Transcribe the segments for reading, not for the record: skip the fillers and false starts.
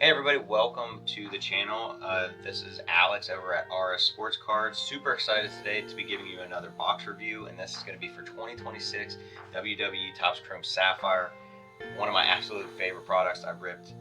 Hey everybody, welcome to the channel. This is Alex over at RS Sports Cards. Super excited today to be giving you another box review, and this is going to be for 2026 WWE Topps Chrome Sapphire. One of my absolute favorite products. I ripped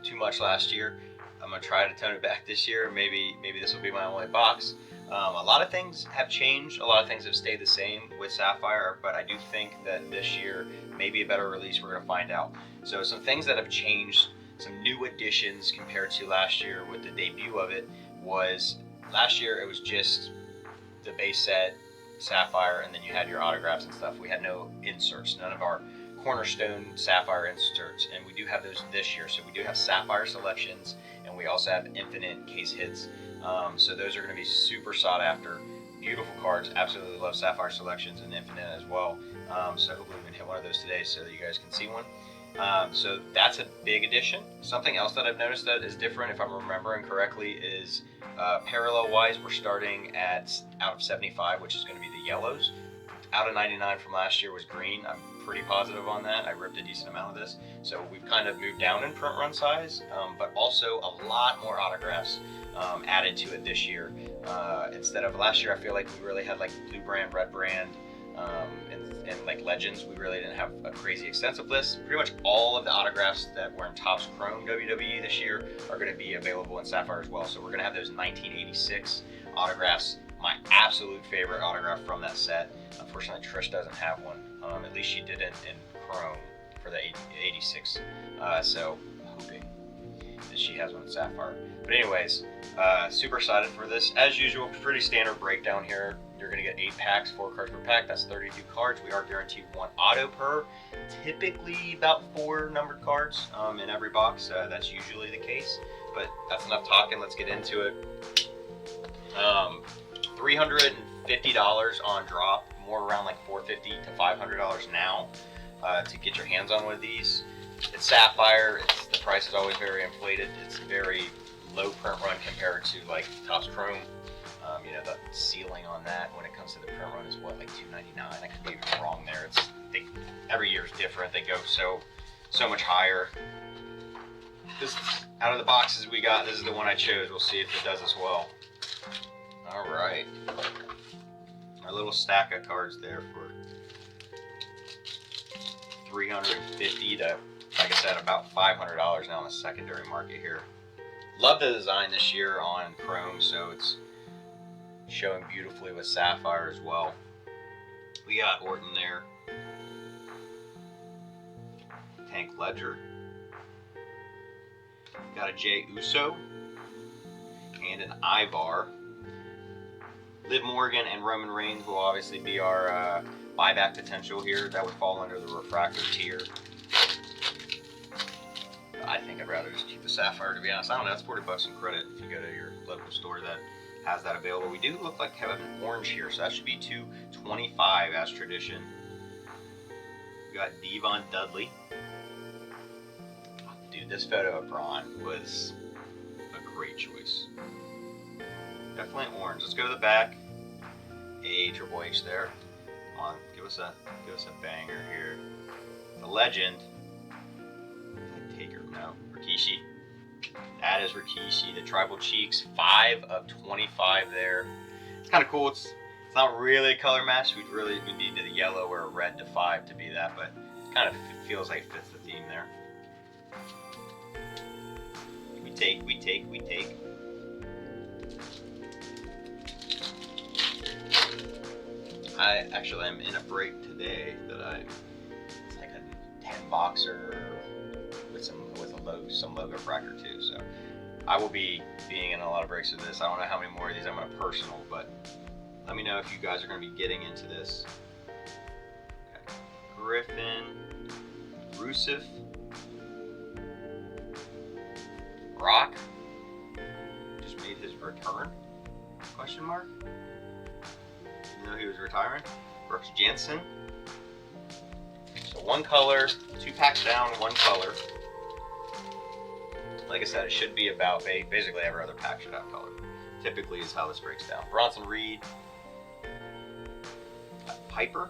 too much last year. I'm going to try to tone it back this year. Maybe this will be my only box. A lot of things have changed. A lot of things have stayed the same with Sapphire, but I do think that this year may be a better release. We're going to find out. So some things that have changed, some new additions compared to last year with the debut of it, was last year it was just the base set, Sapphire, and then you had your autographs and stuff. We had no inserts, none of our cornerstone Sapphire inserts, and we do have those this year. So we do have Sapphire selections, and we also have infinite case hits. So those are going to be super sought after. Beautiful cards. Absolutely love Sapphire selections and infinite as well. So hopefully we can hit one of those today so that you guys can see one. So that's a big addition. Something else that I've noticed that is different, if I'm remembering correctly, is parallel-wise, we're starting at out of 75, which is going to be the yellows. Out of 99 from last year was green. I'm pretty positive on that. I ripped a decent amount of this. So we've kind of moved down in print run size, but also a lot more autographs added to it this year. Instead of last year, I feel like we really had like blue brand, red brand, and like legends. We really didn't have a crazy extensive list. Pretty much all of the autographs that were in Topps Chrome WWE this year are going to be available in Sapphire as well. So we're going to have those 1986 autographs. My absolute favorite autograph from that set. Unfortunately, Trish doesn't have one. At least she didn't in Chrome for the 86. So hoping that she has one in Sapphire. But anyways, super excited for this. As usual, pretty standard breakdown here. You're going to get 8 packs, 4 cards per pack. That's 32 cards. We are guaranteed 1 auto per. Typically about 4 numbered cards in every box. That's usually the case. But that's enough talking. Let's get into it. $350 on drop. More around like $450 to $500 now to get your hands on one of these. It's Sapphire. The price is always very inflated. It's very low print run compared to like Topps Chrome. You know, the ceiling on that when it comes to the print run is what, like $299? I could be even wrong there. Every year is different. They go so much higher. This, out of the boxes we got, this is the one I chose. We'll see if it does as well. All right, our little stack of cards there for $350 to, like I said, about $500 now in the secondary market here. Love the design this year on Chrome, so it's showing beautifully with Sapphire as well. We got Orton there, Tank Ledger, got a Jey Uso, and an Ivar. Liv Morgan and Roman Reigns will obviously be our buyback potential here. That would fall under the refractor tier. I think I'd rather just keep the Sapphire, to be honest. I don't know, that's $40 in credit if you go to your local store that has that available. We do look like have an orange here, so that should be $225 as tradition. We got Devon Dudley. Dude, this photo of Braun was a great choice. Definitely orange. Let's go to the back. Triple H there. Come on, give us a banger here. The legend. Taker, no. Rikishi. That is Rikishi. The tribal cheeks. 5 of 25 there. It's kind of cool. It's not really a color match. We need the yellow or a red to 5 to be that, but it kind of feels like it fits the theme there. We take. I actually am in a break today that it's like a 10 boxer with some logo fractor too. So I will be being in a lot of breaks with this. I don't know how many more of these I'm going to personal, but let me know if you guys are going to be getting into this. Okay. Griffin, Rusev, Brock just made his return? Question mark. Even though he was retiring. Brooks Jensen. So 1 color, 2 packs down, 1 color. Like I said, it should be about basically every other pack should have color. Typically is how this breaks down. Bronson Reed. Piper.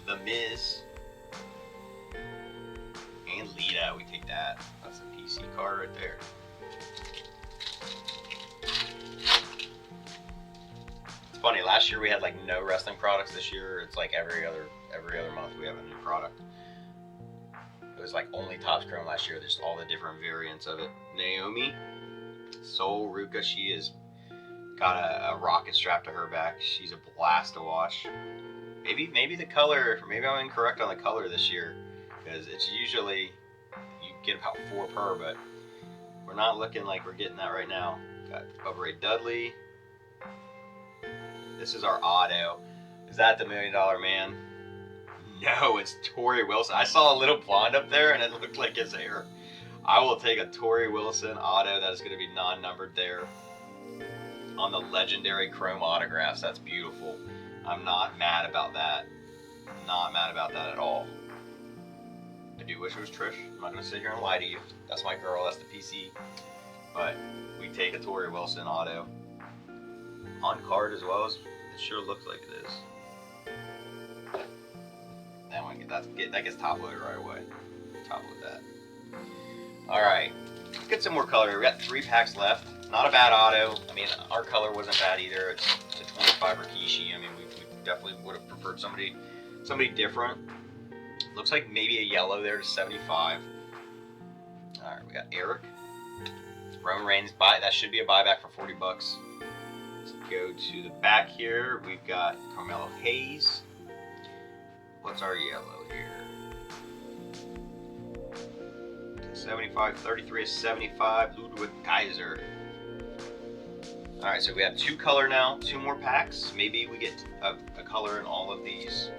The Miz. And Lita. Yeah, we take that. That's a PC card right there. It's funny. Last year we had like no wrestling products. This year it's like every other month we have a new product. It was like only Topps Chrome last year. There's all the different variants of it. Naomi, Soul Ruka. She is got a rocket strapped to her back. She's a blast to watch. Maybe the color. Maybe I'm incorrect on the color this year, because it's usually you get about 4 per, but we're not looking like we're getting that right now. Got Bubba Ray Dudley. This is our auto. Is that the $1 Million Man? No, it's Torrie Wilson. I saw a little blonde up there and it looked like his hair. I will take a Torrie Wilson auto that is going to be non-numbered there on the legendary chrome autographs. That's beautiful. I'm not mad about that. Not mad about that at all. I do wish it was Trish. I'm not going to sit here and lie to you. That's my girl. That's the PC. But we take a Torrie Wilson auto. On card as well as it sure looks like it is. That gets top loaded right away. Top load that. Alright. Let's get some more color. We got 3 packs left. Not a bad auto. I mean, our color wasn't bad either. It's a 25 Rikishi. I mean, we definitely would have preferred somebody different. Looks like maybe a yellow there to 75. Alright, we got Eric. Roman Reigns. That should be a buyback for 40 bucks. Let's go to the back here. We've got Carmelo Hayes. What's our yellow here? 75, 33 is 75. Ludwig Kaiser. Alright, so we have 2 color now, 2 more packs. Maybe we get a color in all of these.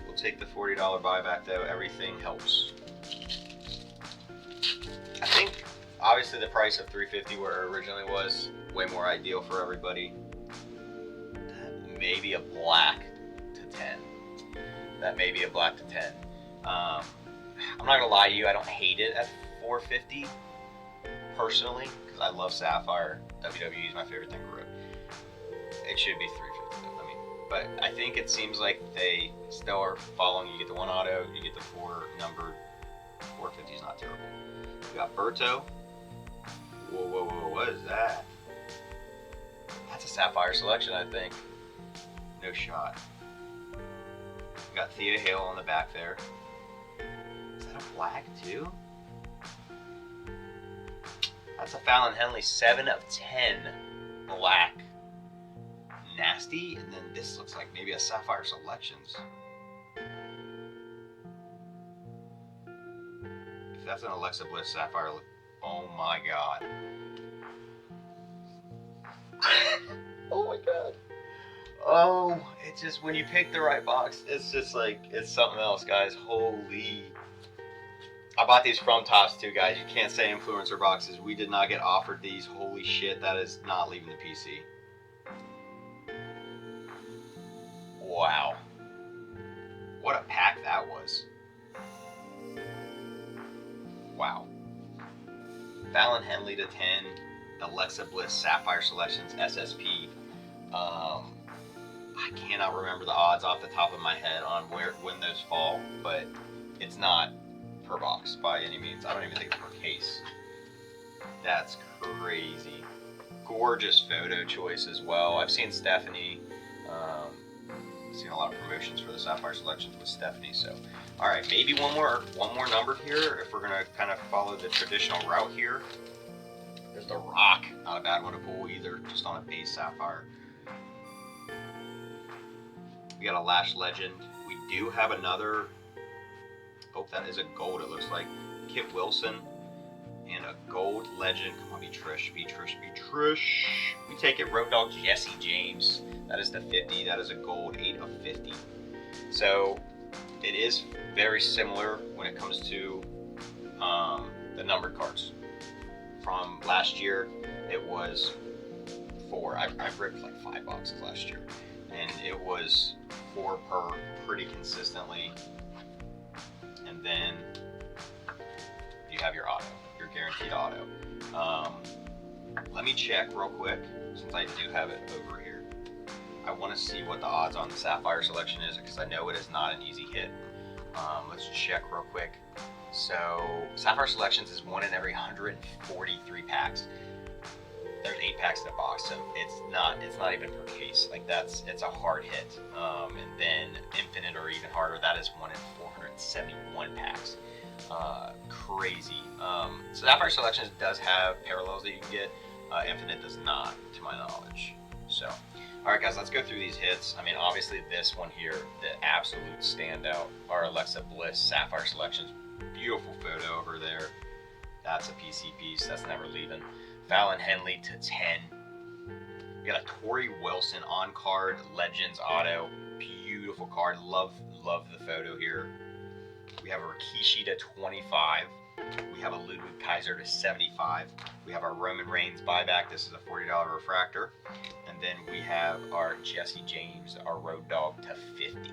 We'll take the $40 buyback though. Everything helps. I think obviously the price of $350 where it originally was way more ideal for everybody. Maybe a black to 10. That may be a black to 10. I'm not gonna lie to you, I don't hate it at $450 personally, because I love Sapphire. WWE is my favorite thing ever. It should be $350 though. I mean, but I think it seems like they still are following. You get the 1 auto, you get the 4 numbered. $450 is not terrible. We got Berto. Whoa, what is that? That's a Sapphire selection, I think. No shot. We got Thea Hale on the back there. Is that a black too? That's a Fallon Henley 7 of 10 black. Nasty. And then this looks like maybe a Sapphire Selections. If that's an Alexa Bliss Sapphire, oh my god. Oh my god. Oh, it's just when you pick the right box, it's just like, it's something else, guys. Holy. I bought these from Topps too, guys. You can't say influencer boxes. We did not get offered these. Holy shit, that is not leaving the PC. Wow. What a pack that was. Wow. Fallon Henley to 10. Alexa Bliss Sapphire Selections SSP. I cannot remember the odds off the top of my head on when those fall, but it's not per box by any means. I don't even think it's per case. That's crazy. Gorgeous photo choice as well. I've seen Stephanie. Seen a lot of promotions for the Sapphire Selections with Stephanie. So, all right, maybe one more number here if we're gonna kind of follow the traditional route here. There's the Rock, not a bad one to pull either, just on a base Sapphire. We got a Lash Legend. We do have another. Hope that is a gold. It looks like Kit Wilson and a gold legend. Come on, be Trish, be Trish, be Trish. We take it. Road Dogg Jesse James. That is the 50. That is a gold 8 of 50. So it is very similar when it comes to the numbered cards. From last year, it was 4. I've ripped like 5 boxes last year, and it was 4 per pretty consistently. And then you have your auto, your guaranteed auto. Let me check real quick, since I do have it over here. I want to see what the odds on the Sapphire selection is, because I know it is not an easy hit. Let's check real quick. So Sapphire selections is 1 in every 143 packs. There's 8 packs in a box, so it's not even per case. Like it's a hard hit. And then Infinite, or even harder, that is 1 in 471 packs. Crazy. So Sapphire selections does have parallels that you can get. Infinite does not, to my knowledge. So, all right, guys, let's go through these hits. I mean, obviously this one here, the absolute standout, our Alexa Bliss Sapphire selections. Beautiful photo over there. That's a PC piece. That's never leaving. Fallon Henley to 10. We got a Tori Wilson on card, Legends auto. Beautiful card. Love the photo here. We have a Rikishi to 25. We have a Ludwig Kaiser to 75. We have our Roman Reigns buyback. This is a $40 refractor. And then we have our Jesse James, our Road Dogg, to 50.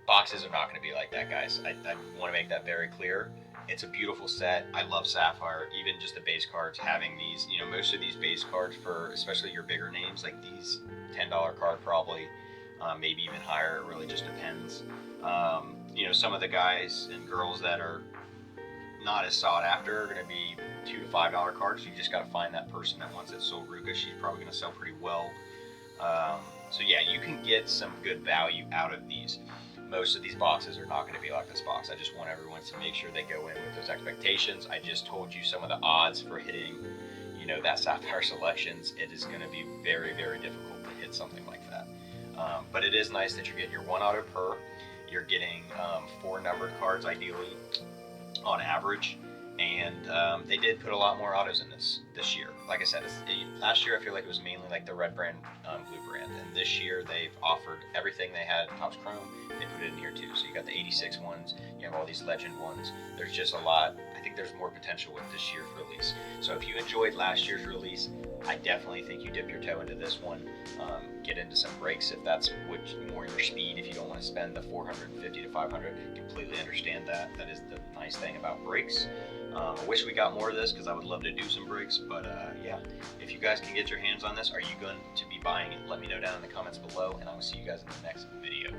Boxes are not going to be like that, guys. I want to make that very clear. It's a beautiful set. I love Sapphire. Even just the base cards, having these, you know, most of these base cards for especially your bigger names, like these $10 card probably, maybe even higher. It really just depends. You know, some of the guys and girls that are not as sought after are going to be $2 to $5 cards. You just got to find that person that wants it. So Ruka, she's probably going to sell pretty well. So yeah, you can get some good value out of these. Most of these boxes are not going to be like this box. I just want everyone to make sure they go in with those expectations. I just told you some of the odds for hitting, you know, that Sapphire selections. It is going to be very, very difficult to hit something like that. But it is nice that you're getting your 1 auto per. You're getting 4 numbered cards ideally on average. And they did put a lot more autos in this year. Like I said, last year I feel like it was mainly like the red brand, blue brand, and this year they've offered everything they had in Topps Chrome. They put it in here too. So you got the 86 ones, you have all these legend ones. There's just a lot. I think there's more potential with this year's release. So if you enjoyed last year's release, I definitely think you dip your toe into this one. Get into some breaks if that's more your speed. If you don't want to spend the 450 to 500, completely understand that. That is the nice thing about breaks. I wish we got more of this because I would love to do some breaks, but yeah, if you guys can get your hands on this, are you going to be buying it? Let me know down in the comments below, and I will see you guys in the next video.